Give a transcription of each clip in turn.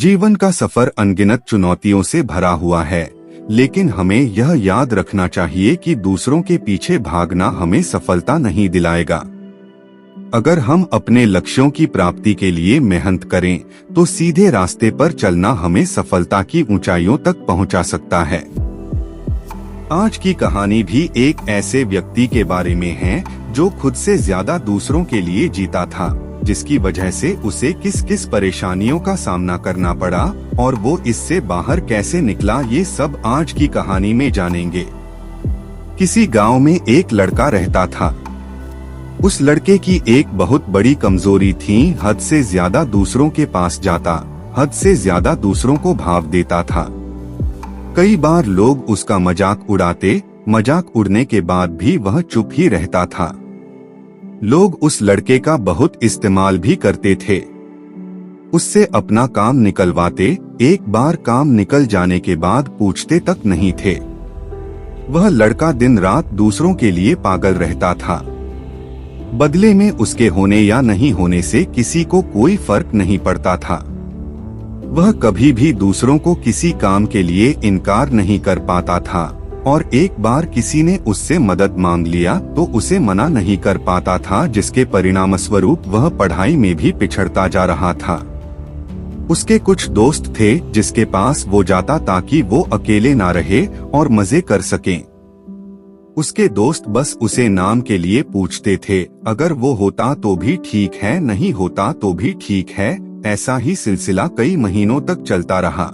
जीवन का सफर अनगिनत चुनौतियों से भरा हुआ है, लेकिन हमें यह याद रखना चाहिए कि दूसरों के पीछे भागना हमें सफलता नहीं दिलाएगा। अगर हम अपने लक्ष्यों की प्राप्ति के लिए मेहनत करें, तो सीधे रास्ते पर चलना हमें सफलता की ऊंचाइयों तक पहुंचा सकता है। आज की कहानी भी एक ऐसे व्यक्ति के बारे में है जो खुद से ज्यादा दूसरों के लिए जीता था, जिसकी वजह से उसे किस किस परेशानियों का सामना करना पड़ा और वो इससे बाहर कैसे निकला, ये सब आज की कहानी में जानेंगे। किसी गांव में एक लड़का रहता था। उस लड़के की एक बहुत बड़ी कमजोरी थी, हद से ज्यादा दूसरों के पास जाता, हद से ज्यादा दूसरों को भाव देता था। कई बार लोग उसका मजाक उड़ाते, मजाक उड़ने के बाद भी वह चुप ही रहता था। लोग उस लड़के का बहुत इस्तेमाल भी करते थे, उससे अपना काम निकलवाते, एक बार काम निकल जाने के बाद पूछते तक नहीं थे। वह लड़का दिन रात दूसरों के लिए पागल रहता था। बदले में उसके होने या नहीं होने से किसी को कोई फर्क नहीं पड़ता था। वह कभी भी दूसरों को किसी काम के लिए इनकार नहीं कर पाता था, और एक बार किसी ने उससे मदद मांग लिया तो उसे मना नहीं कर पाता था, जिसके परिणामस्वरूप वह पढ़ाई में भी पिछड़ता जा रहा था। उसके कुछ दोस्त थे जिसके पास वो जाता ताकि वो अकेले ना रहे और मजे कर सकें। उसके दोस्त बस उसे नाम के लिए पूछते थे, अगर वो होता तो भी ठीक है, नहीं होता तो भी ठीक है। ऐसा ही सिलसिला कई महीनों तक चलता रहा।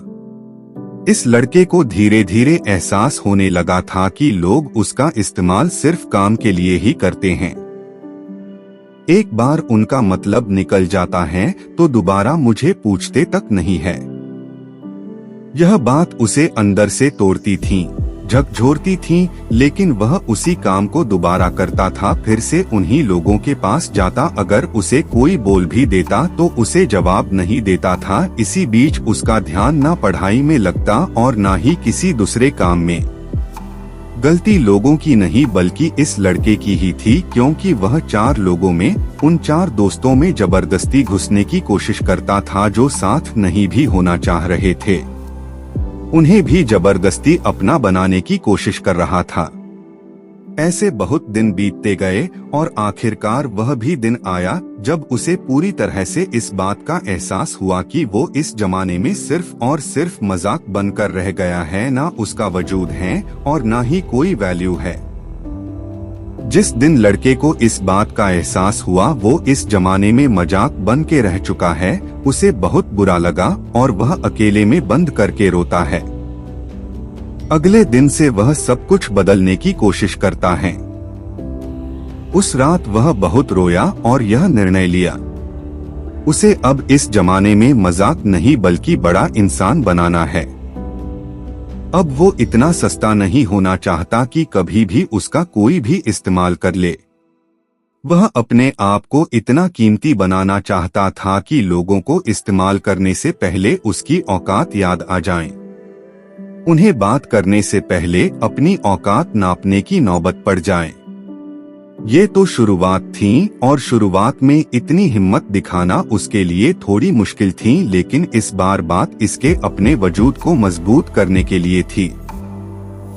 इस लड़के को धीरे धीरे एहसास होने लगा था कि लोग उसका इस्तेमाल सिर्फ काम के लिए ही करते हैं। एक बार उनका मतलब निकल जाता है तो दोबारा मुझे पूछते तक नहीं है। यह बात उसे अंदर से तोड़ती थी, झकझोरती थी, लेकिन वह उसी काम को दोबारा करता था, फिर से उन्हीं लोगों के पास जाता। अगर उसे कोई बोल भी देता तो उसे जवाब नहीं देता था। इसी बीच उसका ध्यान ना पढ़ाई में लगता और ना ही किसी दूसरे काम में। गलती लोगों की नहीं बल्कि इस लड़के की ही थी, क्योंकि वह 4 लोगों में, उन 4 दोस्तों में जबरदस्ती घुसने की कोशिश करता था जो साथ नहीं भी होना चाह रहे थे। उन्हें भी जबरदस्ती अपना बनाने की कोशिश कर रहा था। ऐसे बहुत दिन बीतते गए और आखिरकार वह भी दिन आया जब उसे पूरी तरह से इस बात का एहसास हुआ कि वो इस जमाने में सिर्फ और सिर्फ मजाक बनकर रह गया है, ना उसका वजूद है और ना ही कोई वैल्यू है। जिस दिन लड़के को इस बात का एहसास हुआ वो इस जमाने में मजाक बन के रह चुका है, उसे बहुत बुरा लगा और वह अकेले में बंद करके रोता है। अगले दिन से वह सब कुछ बदलने की कोशिश करता है। उस रात वह बहुत रोया और यह निर्णय लिया, उसे अब इस जमाने में मजाक नहीं बल्कि बड़ा इंसान बनाना है। अब वो इतना सस्ता नहीं होना चाहता कि कभी भी उसका कोई भी इस्तेमाल कर ले। वह अपने आप को इतना कीमती बनाना चाहता था कि लोगों को इस्तेमाल करने से पहले उसकी औकात याद आ जाए। उन्हें बात करने से पहले अपनी औकात नापने की नौबत पड़ जाए। ये तो शुरुआत थी, और शुरुआत में इतनी हिम्मत दिखाना उसके लिए थोड़ी मुश्किल थी, लेकिन इस बार बात इसके अपने वजूद को मजबूत करने के लिए थी।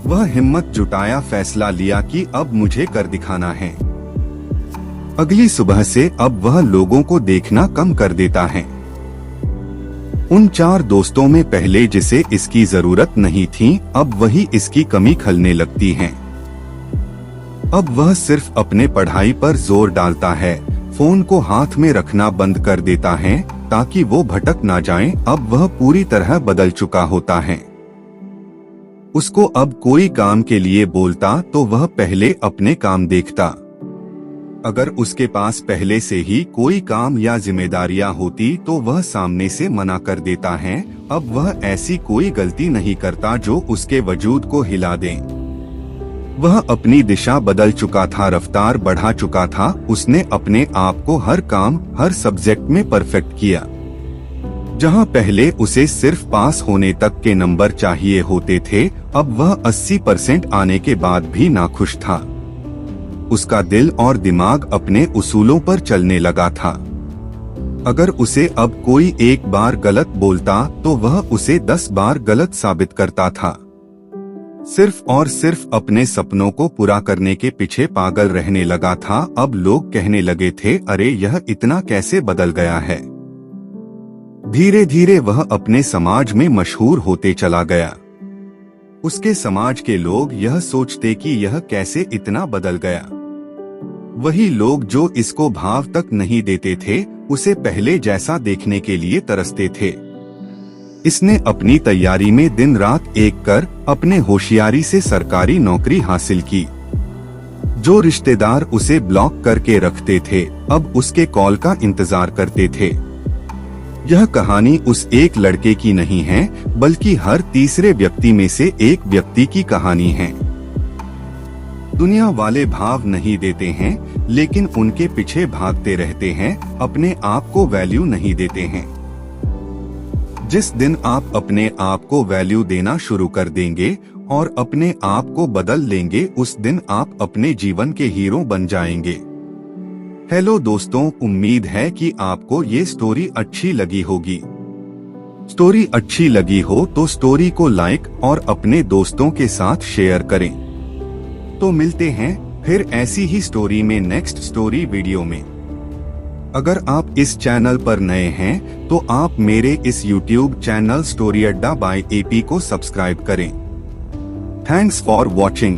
वह हिम्मत जुटाया, फैसला लिया कि अब मुझे कर दिखाना है। अगली सुबह से अब वह लोगों को देखना कम कर देता है। उन 4 दोस्तों में पहले जिसे इसकी जरूरत नहीं थी, अब वही इसकी कमी खलने लगती है। अब वह सिर्फ अपने पढ़ाई पर जोर डालता है, फोन को हाथ में रखना बंद कर देता है ताकि वो भटक ना जाए। अब वह पूरी तरह बदल चुका होता है। उसको अब कोई काम के लिए बोलता तो वह पहले अपने काम देखता। अगर उसके पास पहले से ही कोई काम या जिम्मेदारियां होती तो वह सामने से मना कर देता है। अब वह ऐसी कोई गलती नहीं करता जो उसके वजूद को हिला दे। वह अपनी दिशा बदल चुका था, रफ्तार बढ़ा चुका था। उसने अपने आप को हर काम, हर सब्जेक्ट में परफेक्ट किया। जहां पहले उसे सिर्फ पास होने तक के नंबर चाहिए होते थे, अब वह 80% आने के बाद भी नाखुश था। उसका दिल और दिमाग अपने उसूलों पर चलने लगा था। अगर उसे अब कोई एक बार गलत बोलता तो वह उसे 10 बार गलत साबित करता था। सिर्फ और सिर्फ अपने सपनों को पूरा करने के पीछे पागल रहने लगा था। अब लोग कहने लगे थे, अरे यह इतना कैसे बदल गया है। धीरे धीरे वह अपने समाज में मशहूर होते चला गया। उसके समाज के लोग यह सोचते कि यह कैसे इतना बदल गया। वही लोग जो इसको भाव तक नहीं देते थे, उसे पहले जैसा देखने के लिए तरसते थे। इसने अपनी तैयारी में दिन रात एक कर अपने होशियारी से सरकारी नौकरी हासिल की। जो रिश्तेदार उसे ब्लॉक करके रखते थे, अब उसके कॉल का इंतजार करते थे। यह कहानी उस एक लड़के की नहीं है, बल्कि हर तीसरे व्यक्ति में से एक व्यक्ति की कहानी है। दुनिया वाले भाव नहीं देते हैं, लेकिन उनके पीछे भागते रहते हैं, अपने आप को वैल्यू नहीं देते हैं। जिस दिन आप अपने आप को वैल्यू देना शुरू कर देंगे और अपने आप को बदल लेंगे, उस दिन आप अपने जीवन के हीरो बन जाएंगे। हेलो दोस्तों, उम्मीद है कि आपको ये स्टोरी अच्छी लगी होगी। स्टोरी अच्छी लगी हो तो स्टोरी को लाइक और अपने दोस्तों के साथ शेयर करें। तो मिलते हैं फिर ऐसी ही स्टोरी में नेक्स्ट स्टोरी वीडियो में। अगर आप इस चैनल पर नए हैं तो आप मेरे इस YouTube चैनल स्टोरी अड्डा बाय AP को सब्सक्राइब करें। Thanks for watching.